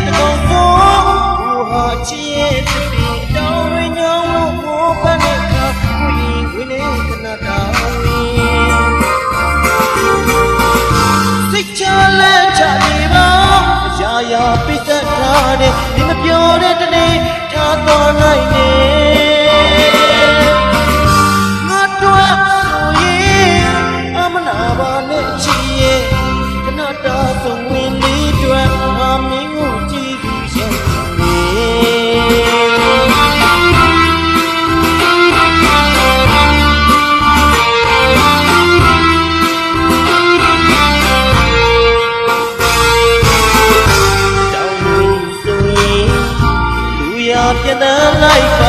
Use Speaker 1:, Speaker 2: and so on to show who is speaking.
Speaker 1: တကောင်ဆိုဘူဟာချီရဲ့ဖြစ်ပြီးတောင်းရညောင်းလို့မောပန်းတဲ့ခါကိုရင်ဝင်နေကနာတာဝင်စိတ်ချလက်ချနေပါရာရာပိတ်သက်ထားတဲ့ဒီမပြောတဲ့တနေ့ထားတော်နိုင်နေငါတို့ဆိုရင်အမနာပါနဲ့ချီရဲ့ကနာတာဆုံးဝင်လေးတွေအမင်းကိုကြည့်ပြီးရဲ့ပြတ်သားလိုက်ပါ